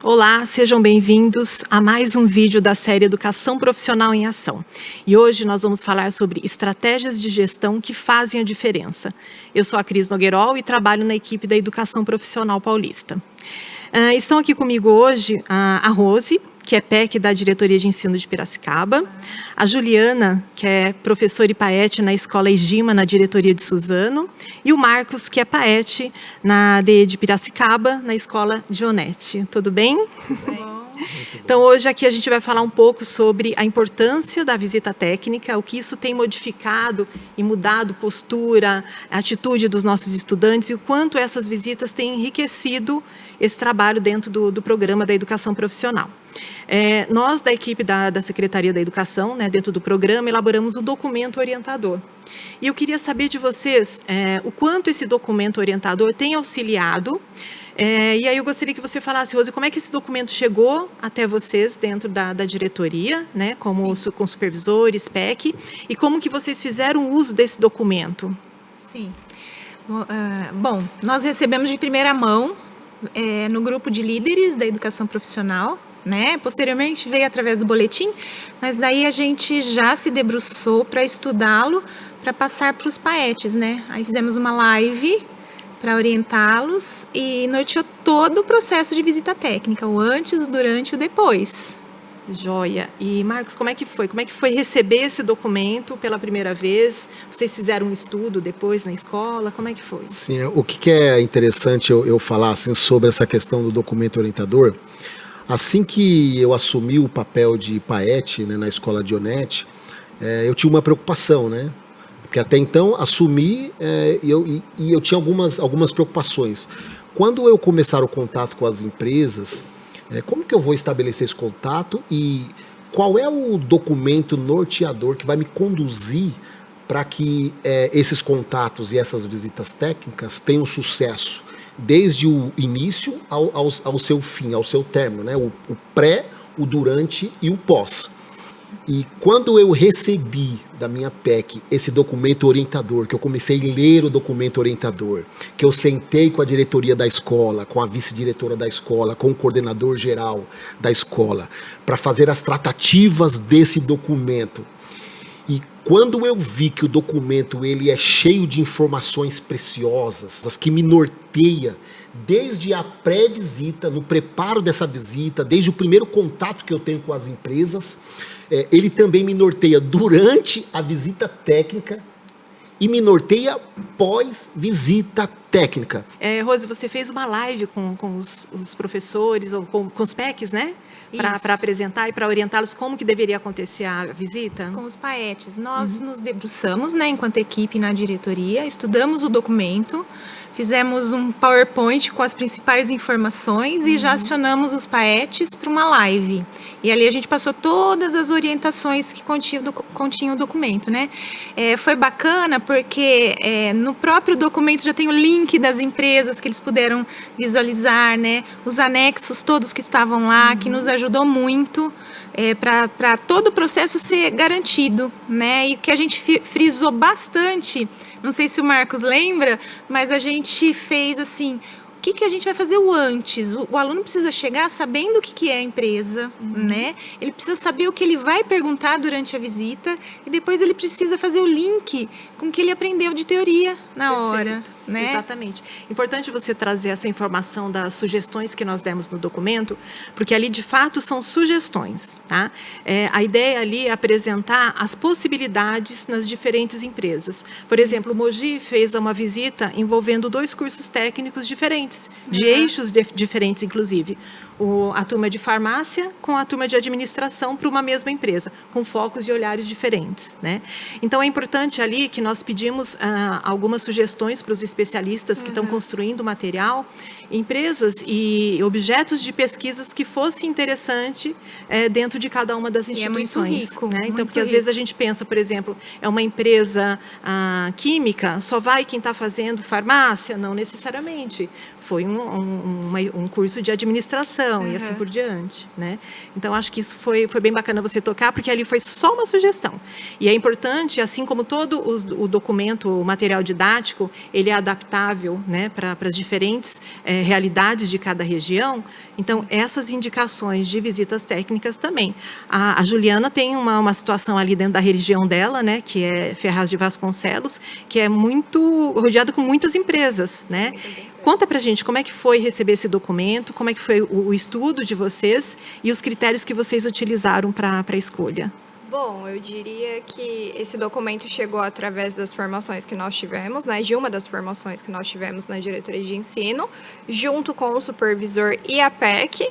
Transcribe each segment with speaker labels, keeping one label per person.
Speaker 1: Olá, sejam bem-vindos a mais um vídeo da série Educação Profissional em Ação. E hoje nós vamos falar sobre estratégias de gestão que fazem a diferença. Eu sou a Cris Nogueirol e trabalho na equipe da Educação Profissional Paulista. Estão aqui comigo hoje a Rose, que é PEC da Diretoria de Ensino de Piracicaba, a Juliana, que é professora e paete na Escola Egima, na Diretoria de Suzano, e o Marcos, que é paete na DE de Piracicaba, na Escola Dionete. Tudo bem? Então, hoje aqui a gente vai falar um pouco sobre a importância da visita técnica, o que isso tem modificado e mudado postura, a atitude dos nossos estudantes e o quanto essas visitas têm enriquecido esse trabalho dentro do programa da educação profissional. Nós, da equipe da Secretaria da Educação, dentro do programa, elaboramos um documento orientador. E eu queria saber de vocês o quanto esse documento orientador tem auxiliado. E aí eu gostaria que você falasse, Rose, como é que esse documento chegou até vocês dentro da diretoria, com supervisores, PEC, e como que vocês fizeram uso desse documento?
Speaker 2: Sim. Bom, nós recebemos de primeira mão no grupo de líderes da educação profissional, Posteriormente veio através do boletim, mas daí a gente já se debruçou para estudá-lo, para passar para os paetes, Aí fizemos uma live para orientá-los e norteou todo o processo de visita técnica, o antes, o durante e o depois.
Speaker 1: Joia. E, Marcos, como é que foi? Como é que foi receber esse documento pela primeira vez? Vocês fizeram um estudo depois na escola? Como é que foi?
Speaker 3: Sim, o que é interessante eu falar assim, sobre essa questão do documento orientador, assim que eu assumi o papel de paete na Escola Dionete, eu tinha uma preocupação, Porque até então assumi e eu tinha algumas preocupações. Quando eu começar o contato com as empresas, como que eu vou estabelecer esse contato e qual é o documento norteador que vai me conduzir para que esses contatos e essas visitas técnicas tenham sucesso, desde o início ao seu fim, ao seu término, o pré, o durante e o pós. E quando eu recebi da minha PEC esse documento orientador, que eu comecei a ler o documento orientador, que eu sentei com a diretoria da escola, com a vice-diretora da escola, com o coordenador geral da escola, para fazer as tratativas desse documento. E quando eu vi que o documento ele é cheio de informações preciosas, as que me norteia desde a pré-visita, no preparo dessa visita, desde o primeiro contato que eu tenho com as empresas, ele também me norteia durante a visita técnica e me norteia pós-visita técnica.
Speaker 1: Rose, você fez uma live com os professores, ou com os PECs, para apresentar e para orientá-los como que deveria acontecer a visita?
Speaker 2: Com os paetes. Nós nos debruçamos, enquanto equipe na diretoria, estudamos o documento, fizemos um PowerPoint com as principais informações e já acionamos os paetes para uma live. E ali a gente passou todas as orientações que continha o documento, Foi bacana porque no próprio documento já tem o link das empresas que eles puderam visualizar, Os anexos todos que estavam lá, que nos ajudou muito para todo o processo ser garantido, E o que a gente frisou bastante, não sei se o Marcos lembra, mas a gente fez assim, o que a gente vai fazer o antes? O aluno precisa chegar sabendo o que é a empresa, Ele precisa saber o que ele vai perguntar durante a visita e depois ele precisa fazer o link com o que ele aprendeu de teoria na hora.
Speaker 1: Exatamente. Importante você trazer essa informação das sugestões que nós demos no documento, porque ali, de fato, são sugestões, A ideia ali é apresentar as possibilidades nas diferentes empresas. Sim. Por exemplo, o Mogi fez uma visita envolvendo 2 cursos técnicos diferentes, de eixos diferentes, inclusive. A turma de farmácia com a turma de administração para uma mesma empresa, com focos e olhares diferentes, Então, é importante ali que nós pedimos algumas sugestões para os especialistas que estão construindo o material, empresas e objetos de pesquisas que fosse interessante dentro de cada uma das instituições.
Speaker 2: E é muito rico.
Speaker 1: Então, porque às vezes a gente pensa, por exemplo, é uma empresa química, só vai quem está fazendo farmácia? Não necessariamente. Foi um curso de administração e assim por diante, Então, acho que isso foi bem bacana você tocar, porque ali foi só uma sugestão. E é importante, assim como todo o documento, o material didático, ele é adaptável, né, para as diferentes realidades de cada região. Então, essas indicações de visitas técnicas também. A Juliana tem uma situação ali dentro da região dela, né, que é Ferraz de Vasconcelos, que é muito rodeada com muitas empresas, né? Conta pra gente como é que foi receber esse documento, como é que foi o estudo de vocês e os critérios que vocês utilizaram para a escolha.
Speaker 4: Bom, eu diria que esse documento chegou através das formações que nós tivemos, né, de uma das formações que nós tivemos na diretoria de ensino, junto com o supervisor e a PEC.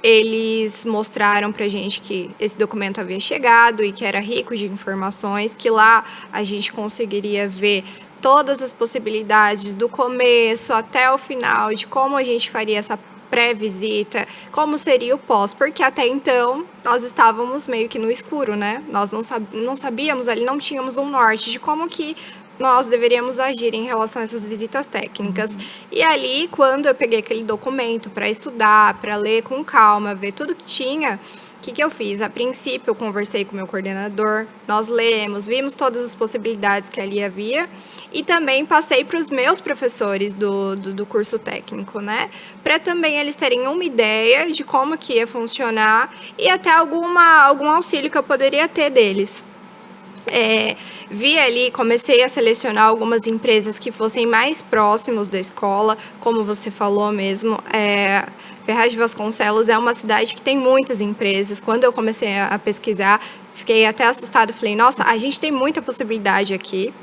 Speaker 4: Eles mostraram para a gente que esse documento havia chegado e que era rico de informações, que lá a gente conseguiria ver todas as possibilidades do começo até o final, de como a gente faria essa pré-visita, como seria o pós, porque até então nós estávamos meio que no escuro, né? Nós não sabíamos ali, não tínhamos um norte de como que nós deveríamos agir em relação a essas visitas técnicas. E ali, quando eu peguei aquele documento para estudar, para ler com calma, ver tudo que tinha, o que eu fiz? A princípio, eu conversei com o meu coordenador, nós lemos, vimos todas as possibilidades que ali havia e também passei para os meus professores do curso técnico, né? Para também eles terem uma ideia de como que ia funcionar e até algum auxílio que eu poderia ter deles. Vi ali, comecei a selecionar algumas empresas que fossem mais próximos da escola, como você falou mesmo, Ferraz de Vasconcelos é uma cidade que tem muitas empresas. Quando eu comecei a pesquisar, fiquei até assustada, falei, nossa, a gente tem muita possibilidade aqui.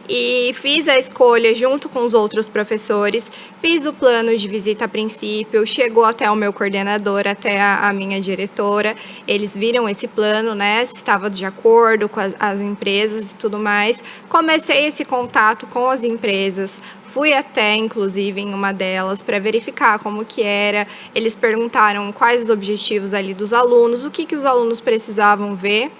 Speaker 4: E fiz a escolha junto com os outros professores, fiz o plano de visita a princípio, chegou até o meu coordenador, até a minha diretora, eles viram esse plano, né, se estava de acordo com as empresas e tudo mais. Comecei esse contato com as empresas, fui até, inclusive, em uma delas para verificar como que era. Eles perguntaram quais os objetivos ali dos alunos, o que os alunos precisavam ver.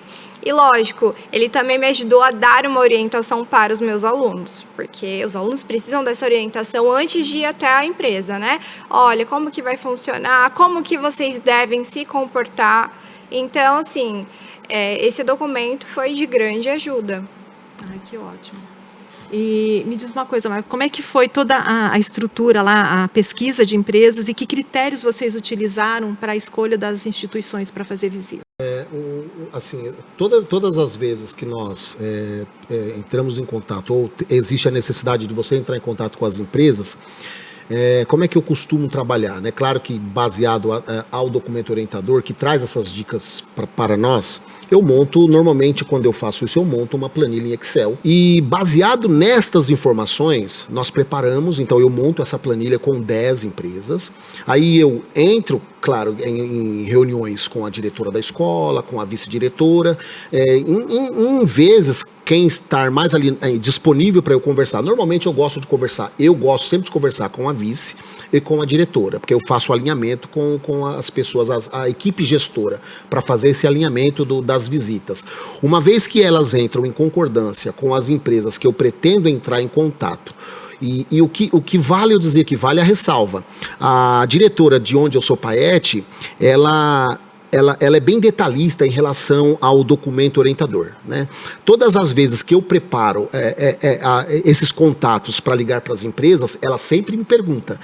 Speaker 4: E, lógico, ele também me ajudou a dar uma orientação para os meus alunos, porque os alunos precisam dessa orientação antes de ir até a empresa, né? Olha, como que vai funcionar, como que vocês devem se comportar. Então, assim, esse documento foi de grande ajuda.
Speaker 1: Ai, que ótimo. E me diz uma coisa, Marco, como é que foi toda a estrutura lá, a pesquisa de empresas e que critérios vocês utilizaram para a escolha das instituições para fazer visita?
Speaker 3: Assim, todas as vezes que nós entramos em contato, ou existe a necessidade de você entrar em contato com as empresas, como é que eu costumo trabalhar, né? Claro que baseado ao documento orientador, que traz essas dicas para nós, eu monto, normalmente quando eu faço isso, eu monto uma planilha em Excel. E baseado nestas informações, nós preparamos, então eu monto essa planilha com 10 empresas, aí eu entro, claro, em reuniões com a diretora da escola, com a vice-diretora, em vezes quem estar mais ali disponível para eu conversar. Normalmente eu gosto sempre de conversar com a vice e com a diretora, porque eu faço o alinhamento com as pessoas, a equipe gestora, para fazer esse alinhamento das visitas. Uma vez que elas entram em concordância com as empresas que eu pretendo entrar em contato, e o que vale eu dizer que vale a ressalva, a diretora de onde eu sou paete, ela é bem detalhista em relação ao documento orientador, né? Todas as vezes que eu preparo esses contatos para ligar para as empresas, ela sempre me pergunta,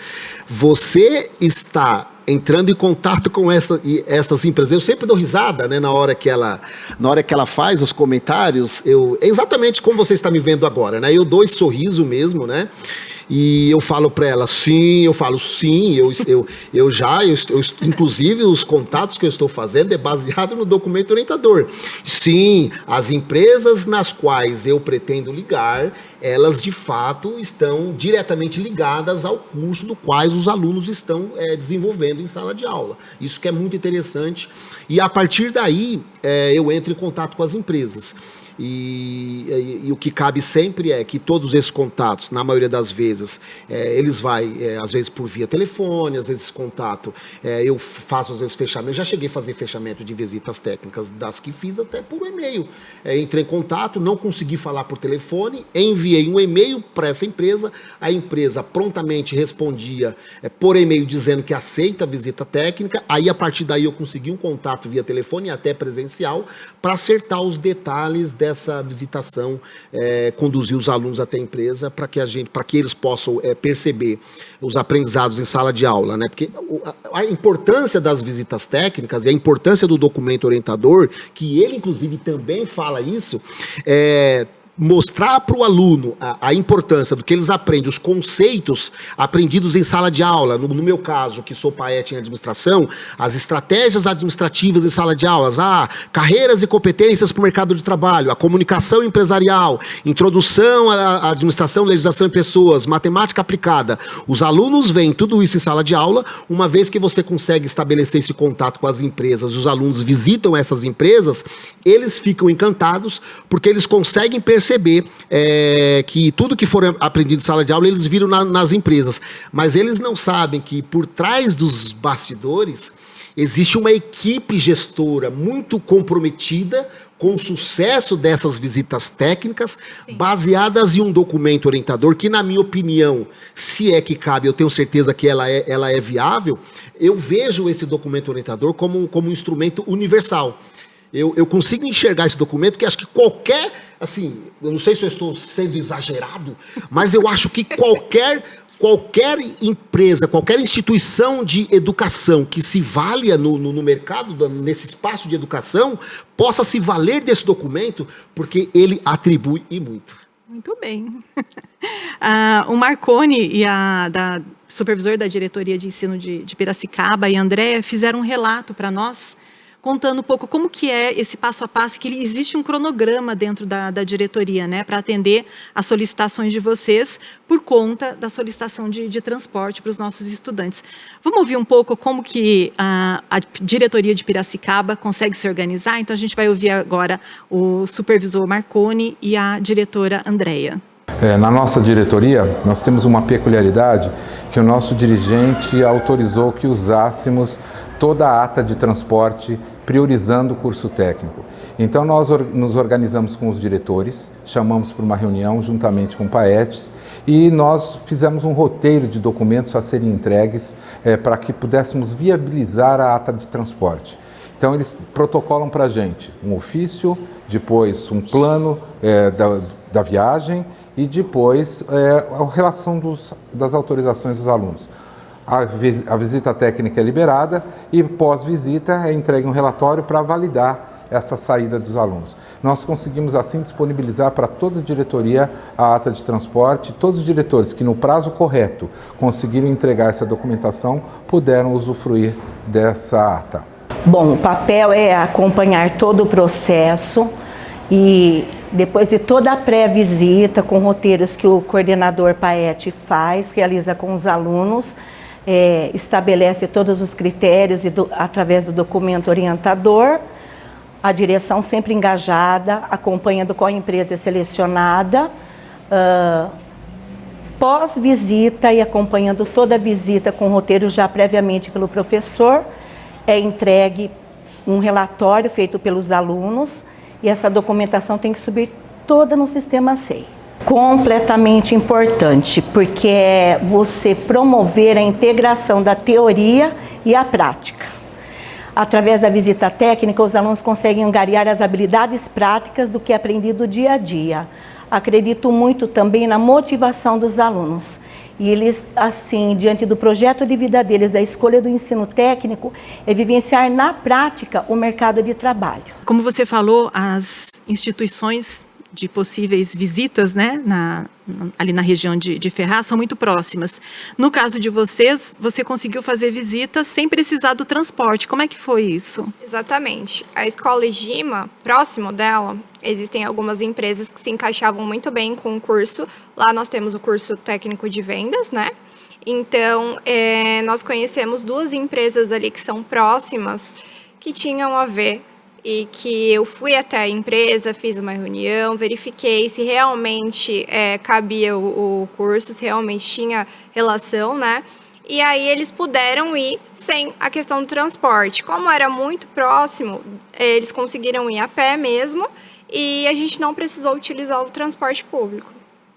Speaker 3: você está entrando em contato com essas empresas? Eu sempre dou risada, né, na hora que ela faz os comentários, exatamente como você está me vendo agora, né? Eu dou esse sorriso mesmo, né? E eu falo para ela, sim, inclusive os contatos que eu estou fazendo é baseado no documento orientador. Sim, as empresas nas quais eu pretendo ligar, elas de fato estão diretamente ligadas ao curso do quais os alunos estão desenvolvendo em sala de aula. Isso que é muito interessante. E a partir daí, eu entro em contato com as empresas. E o que cabe sempre é que todos esses contatos, na maioria das vezes, eles às vezes por via telefone, às vezes contato, eu faço às vezes fechamento, já cheguei a fazer fechamento de visitas técnicas das que fiz até por e-mail. Entrei em contato, não consegui falar por telefone, enviei um e-mail para essa empresa, a empresa prontamente respondia por e-mail dizendo que aceita a visita técnica, aí a partir daí eu consegui um contato via telefone e até presencial para acertar os detalhes dessa visitação, conduzir os alunos até a empresa para que eles possam perceber os aprendizados em sala de aula, né? Porque a importância das visitas técnicas e a importância do documento orientador, que ele inclusive também fala isso, mostrar para o aluno a importância do que eles aprendem, os conceitos aprendidos em sala de aula, no meu caso, que sou PAET em administração, as estratégias administrativas em sala de aulas, carreiras e competências para o mercado de trabalho, a comunicação empresarial, introdução à administração, legislação e pessoas, matemática aplicada. Os alunos veem tudo isso em sala de aula, uma vez que você consegue estabelecer esse contato com as empresas, os alunos visitam essas empresas, eles ficam encantados, porque eles conseguem perceber que tudo que for aprendido em sala de aula, eles viram nas empresas. Mas eles não sabem que por trás dos bastidores existe uma equipe gestora muito comprometida com o sucesso dessas visitas técnicas, sim, baseadas em um documento orientador que, na minha opinião, se é que cabe, eu tenho certeza que ela é viável, eu vejo esse documento orientador como um instrumento universal. Eu consigo enxergar esse documento que acho que qualquer, assim, eu não sei se eu estou sendo exagerado, mas eu acho que qualquer empresa, qualquer instituição de educação que se valha no mercado, nesse espaço de educação, possa se valer desse documento, porque ele atribui e muito.
Speaker 1: Muito bem. O Marconi e supervisor da diretoria de ensino de Piracicaba e a Andréia fizeram um relato para nós, contando um pouco como que é esse passo a passo, que existe um cronograma dentro da diretoria, né, para atender as solicitações de vocês por conta da solicitação de transporte para os nossos estudantes. Vamos ouvir um pouco como que a diretoria de Piracicaba consegue se organizar? Então, a gente vai ouvir agora o supervisor Marconi e a diretora Andréia.
Speaker 5: Na nossa diretoria, nós temos uma peculiaridade que o nosso dirigente autorizou que usássemos toda a ata de transporte priorizando o curso técnico. Então nós nos organizamos com os diretores, chamamos para uma reunião juntamente com PAETs e nós fizemos um roteiro de documentos a serem entregues para que pudéssemos viabilizar a ata de transporte. Então eles protocolam para a gente um ofício, depois um plano da viagem e depois a relação das autorizações dos alunos. A visita técnica é liberada e pós-visita é entregue um relatório para validar essa saída dos alunos. Nós conseguimos assim disponibilizar para toda a diretoria a ata de transporte. Todos os diretores que no prazo correto conseguiram entregar essa documentação puderam usufruir dessa ata.
Speaker 6: Bom, o papel é acompanhar todo o processo e depois de toda a pré-visita com roteiros que o coordenador PAET realiza com os alunos, estabelece todos os critérios através do documento orientador, a direção sempre engajada, acompanhando qual empresa é selecionada, pós-visita e acompanhando toda a visita com roteiro já previamente pelo professor, é entregue um relatório feito pelos alunos e essa documentação tem que subir toda no sistema SEI. Completamente importante, porque é você promover a integração da teoria e a prática. Através da visita técnica, os alunos conseguem angariar as habilidades práticas do que é aprendido dia a dia. Acredito muito também na motivação dos alunos. E eles, assim, diante do projeto de vida deles, a escolha do ensino técnico é vivenciar na prática o mercado de trabalho.
Speaker 1: Como você falou, as instituições de possíveis visitas, né, ali na região de Ferraz, são muito próximas. No caso de vocês, você conseguiu fazer visitas sem precisar do transporte. Como é que foi isso?
Speaker 4: Exatamente. A escola Egima, próximo dela, existem algumas empresas que se encaixavam muito bem com o curso. Lá nós temos o curso técnico de vendas, né? Então, nós conhecemos duas empresas ali que são próximas, que tinham a ver, e que eu fui até a empresa, fiz uma reunião, verifiquei se realmente cabia o curso, se realmente tinha relação, né? E aí eles puderam ir sem a questão do transporte. Como era muito próximo, eles conseguiram ir a pé mesmo e a gente não precisou utilizar o transporte público.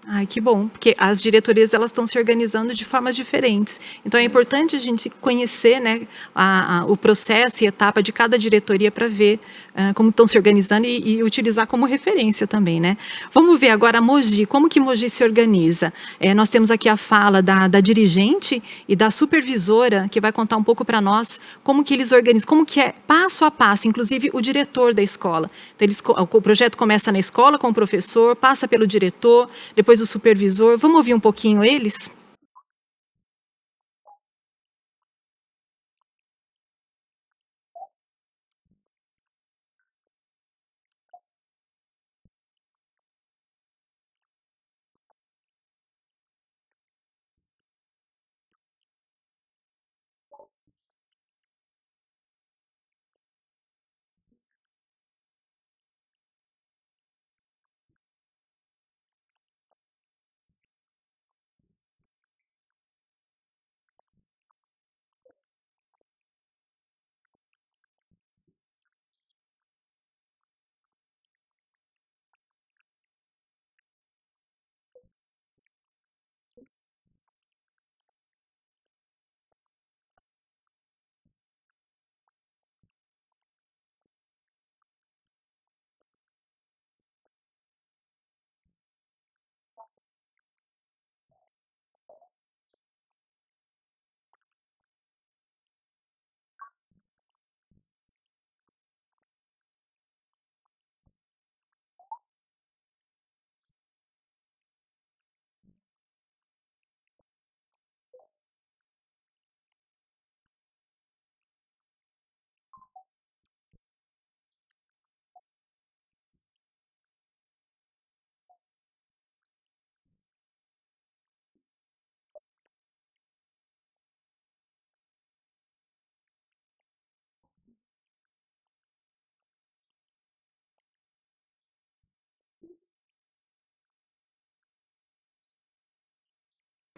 Speaker 1: Ai, que bom, porque as diretorias elas estão se organizando de formas diferentes. Então é importante a gente conhecer, né, o processo e etapa de cada diretoria para ver como estão se organizando e utilizar como referência também, né? Vamos ver agora a Mogi, como que Mogi se organiza? Nós temos aqui a fala da dirigente e da supervisora, que vai contar um pouco para nós como que eles organizam, como que é passo a passo, inclusive o diretor da escola. Então, o projeto começa na escola com o professor, passa pelo diretor, depois o supervisor. Vamos ouvir um pouquinho eles?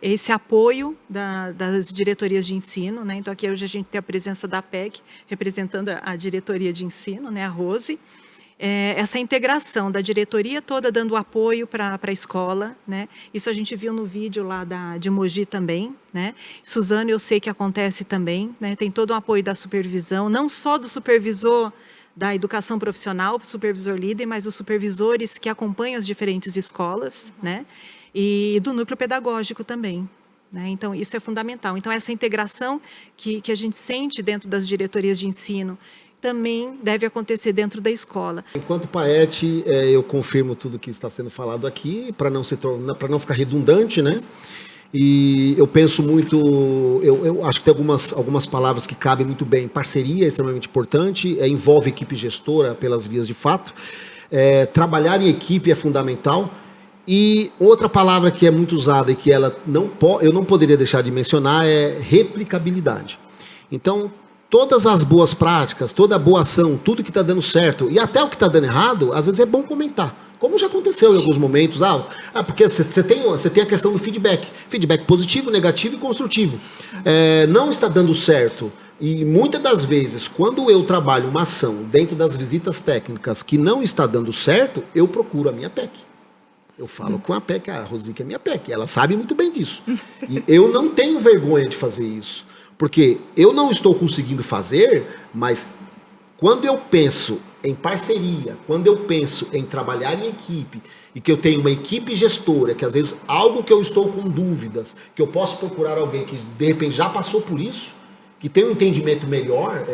Speaker 1: Esse apoio das diretorias de ensino, né? Então aqui hoje a gente tem a presença da PEC, representando a diretoria de ensino, né? A Rose. Essa integração da diretoria toda dando apoio para a escola, né? Isso a gente viu no vídeo lá de Mogi também, né? Suzano, eu sei que acontece também, né? Tem todo o apoio da supervisão, não só do supervisor da educação profissional, supervisor líder, mas os supervisores que acompanham as diferentes escolas, né? E do núcleo pedagógico também, né? Então, isso é fundamental. Então, essa integração que a gente sente dentro das diretorias de ensino também deve acontecer dentro da escola.
Speaker 3: Enquanto PAET, eu confirmo tudo que está sendo falado aqui, para não ficar redundante, né? E eu penso muito, eu acho que tem algumas palavras que cabem muito bem. Parceria é extremamente importante, envolve equipe gestora pelas vias de fato. Trabalhar em equipe é fundamental. E outra palavra que é muito usada e que eu não poderia deixar de mencionar é replicabilidade. Então, todas as boas práticas, toda a boa ação, tudo que está dando certo e até o que está dando errado, às vezes é bom comentar. Como já aconteceu em alguns momentos, porque você tem a questão do feedback positivo, negativo e construtivo. Não está dando certo. E muitas das vezes, quando eu trabalho uma ação dentro das visitas técnicas que não está dando certo, eu procuro a minha PEC. Eu falo com a PEC, a Rosi que é minha PEC, ela sabe muito bem disso. E eu não tenho vergonha de fazer isso, porque eu não estou conseguindo fazer, mas quando eu penso em parceria, quando eu penso em trabalhar em equipe, e que eu tenho uma equipe gestora, que às vezes algo que eu estou com dúvidas, que eu posso procurar alguém que de repente já passou por isso, que tem um entendimento melhor,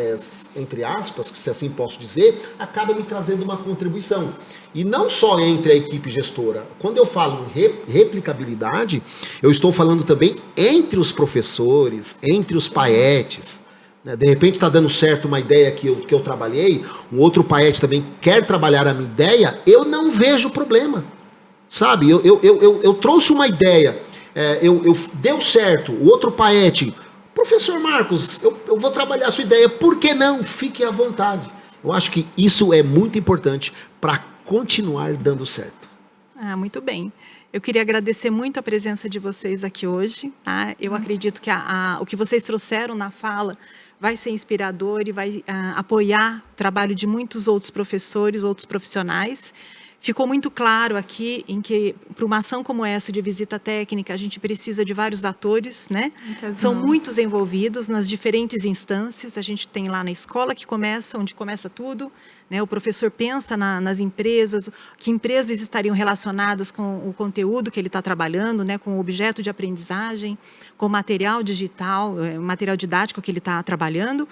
Speaker 3: entre aspas, se assim posso dizer, acaba me trazendo uma contribuição. E não só entre a equipe gestora. Quando eu falo em replicabilidade, eu estou falando também entre os professores, entre os paetes. De repente está dando certo uma ideia que eu trabalhei, um outro paete também quer trabalhar a minha ideia, eu não vejo problema. Sabe, eu trouxe uma ideia, deu certo, o outro paete... Professor Marcos, eu vou trabalhar a sua ideia, por que não? Fique à vontade. Eu acho que isso é muito importante para continuar dando certo.
Speaker 1: Muito bem. Eu queria agradecer muito a presença de vocês aqui hoje. Tá? Eu acredito que o que vocês trouxeram na fala vai ser inspirador e vai apoiar o trabalho de muitos outros professores, outros profissionais. Ficou muito claro aqui em que, para uma ação como essa de visita técnica, a gente precisa de vários atores, né? São muitos envolvidos nas diferentes instâncias. A gente tem lá na escola que começa, onde começa tudo, né? O professor pensa nas empresas, que empresas estariam relacionadas com o conteúdo que ele está trabalhando, né? Com o objeto de aprendizagem, com o material digital, o material didático que ele está trabalhando.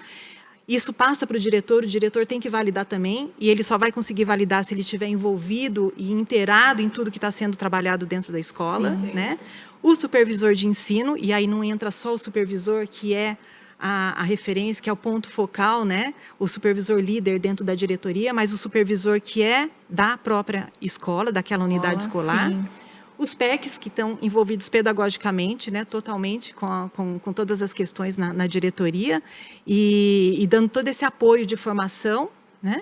Speaker 1: Isso passa para o diretor tem que validar também, e ele só vai conseguir validar se ele estiver envolvido e inteirado em tudo que está sendo trabalhado dentro da escola, né? O supervisor de ensino, e aí não entra só o supervisor, que é a referência, que é o ponto focal, né? O supervisor líder dentro da diretoria, mas o supervisor que é da própria escola, daquela unidade escolar.
Speaker 2: Sim.
Speaker 1: Os PECs que estão envolvidos pedagogicamente, né, totalmente com todas as questões na diretoria e dando todo esse apoio de formação, né?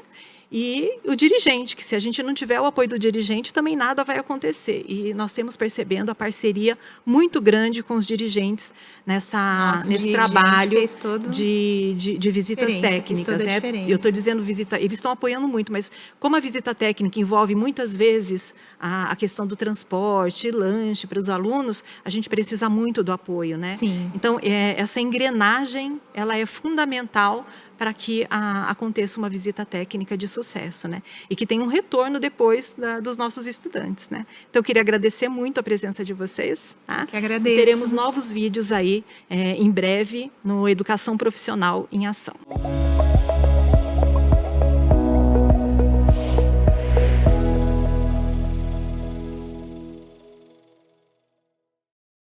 Speaker 1: E o dirigente, que se a gente não tiver o apoio do dirigente, também nada vai acontecer. E nós temos percebendo a parceria muito grande com os dirigentes nesse trabalho de visitas técnicas. Né? Eu estou dizendo visita, eles estão apoiando muito, mas como a visita técnica envolve muitas vezes a questão do transporte, lanche para os alunos, a gente precisa muito do apoio, né?
Speaker 2: Sim.
Speaker 1: Então, essa engrenagem, ela é fundamental para que aconteça uma visita técnica de sucesso, né? E que tenha um retorno depois dos nossos estudantes, né? Então, eu queria agradecer muito a presença de vocês. Tá?
Speaker 2: Que agradeço.
Speaker 1: Teremos novos vídeos aí em breve no Educação Profissional em Ação.